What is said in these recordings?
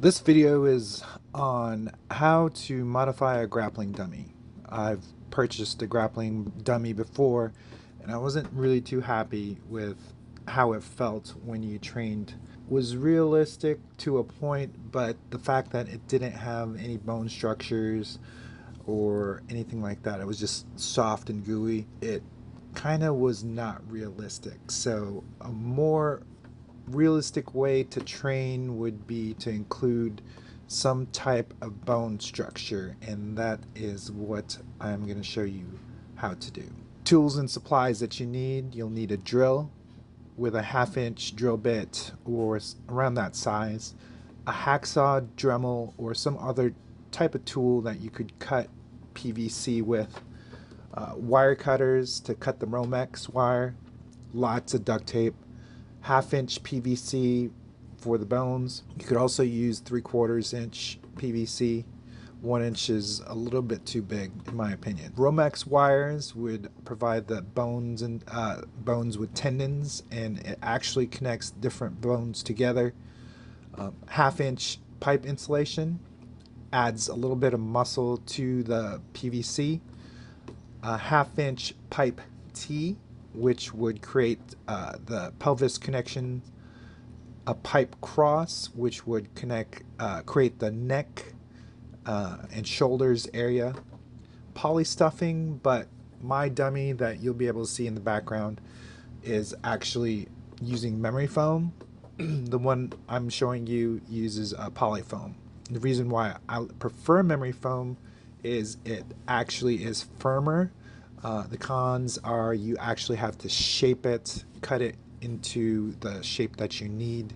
This video is on how to modify a grappling dummy. I've purchased a grappling dummy before and I wasn't really too happy with how it felt when you trained. It was realistic to a point, but the fact that it didn't have any bone structures or anything like that, it was just soft and gooey, it kind of was not realistic. So a more realistic way to train would be to include some type of bone structure, and that is what I'm going to show you how to do. Tools and supplies that you need: you'll need a drill with a 1/2 inch drill bit or around that size, a hacksaw, Dremil, or some other type of tool that you could cut PVC with, wire cutters to cut the Romex wire, lots of duct tape, 1/2 inch PVC for the bones. You could also use 3/4 inch PVC. 1 inch is a little bit too big in my opinion. Romex wires would provide the bones and bones with tendons, and it actually connects different bones together. 1/2 inch pipe insulation adds a little bit of muscle to the PVC. A 1/2 inch pipe T, which would create the pelvis connection. A pipe cross, which would create the neck and shoulders area. Poly stuffing, but my dummy that you'll be able to see in the background is actually using memory foam. The one I'm showing you uses poly foam. The reason why I prefer memory foam is it actually is firmer. The cons are you actually have to shape it, cut it into the shape that you need,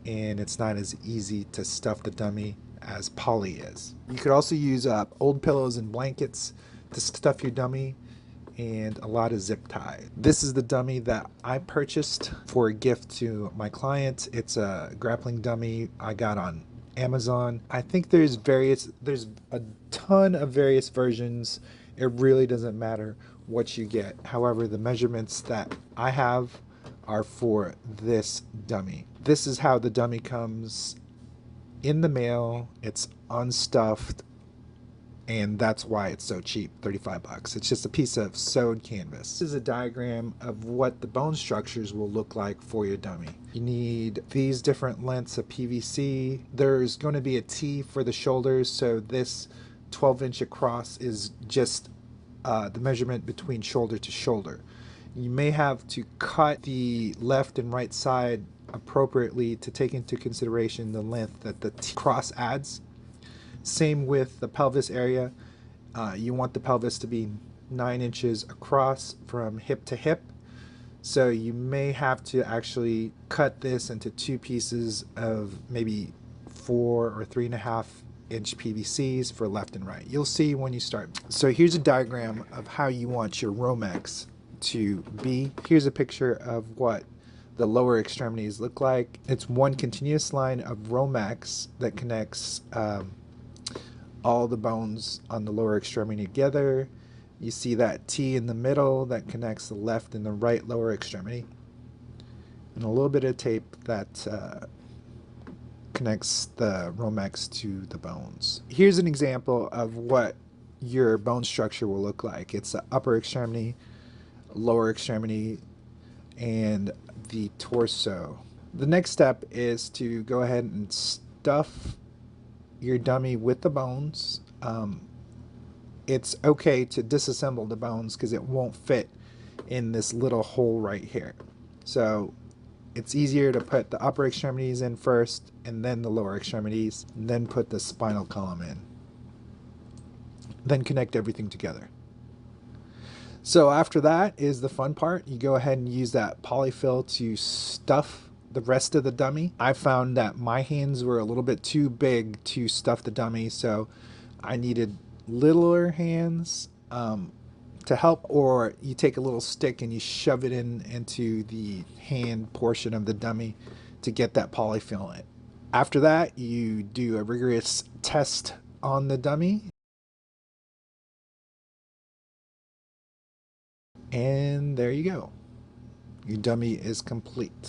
and it's not as easy to stuff the dummy as poly is. You could also use old pillows and blankets to stuff your dummy, and a lot of zip tie. This is the dummy that I purchased for a gift to my client. It's a grappling dummy I got on Amazon. I think there's a ton of various versions. It really doesn't matter what you get. However, the measurements that I have are for this dummy. This is how the dummy comes in the mail. It's unstuffed, and that's why it's so cheap, 35 bucks. It's just a piece of sewed canvas. This is a diagram of what the bone structures will look like for your dummy. You need these different lengths of PVC. There's going to be a T for the shoulders, so this 12-inch across is just the measurement between shoulder to shoulder. You may have to cut the left and right side appropriately to take into consideration the length that the cross adds. Same with the pelvis area. You want the pelvis to be 9 inches across from hip to hip. So you may have to actually cut this into two pieces of maybe 4 or 3.5-inch PVCs for left and right. You'll see when you start. So here's a diagram of how you want your Romex to be. Here's a picture of what the lower extremities look like. It's one continuous line of Romex that connects all the bones on the lower extremity together. You see that T in the middle that connects the left and the right lower extremity, and a little bit of tape that connects the Romex to the bones. Here's an example of what your bone structure will look like. It's the upper extremity, lower extremity, and the torso. The next step is to go ahead and stuff your dummy with the bones. It's okay to disassemble the bones because it won't fit in this little hole right here. So it's easier to put the upper extremities in first and then the lower extremities, and then put the spinal column in. Then connect everything together. So after that is the fun part. You go ahead and use that polyfill to stuff the rest of the dummy. I found that my hands were a little bit too big to stuff the dummy, so I needed littler hands to help. Or you take a little stick and you shove it into the hand portion of the dummy to get that polyfill in. After that, you do a rigorous test on the dummy, and there you go. Your dummy is complete.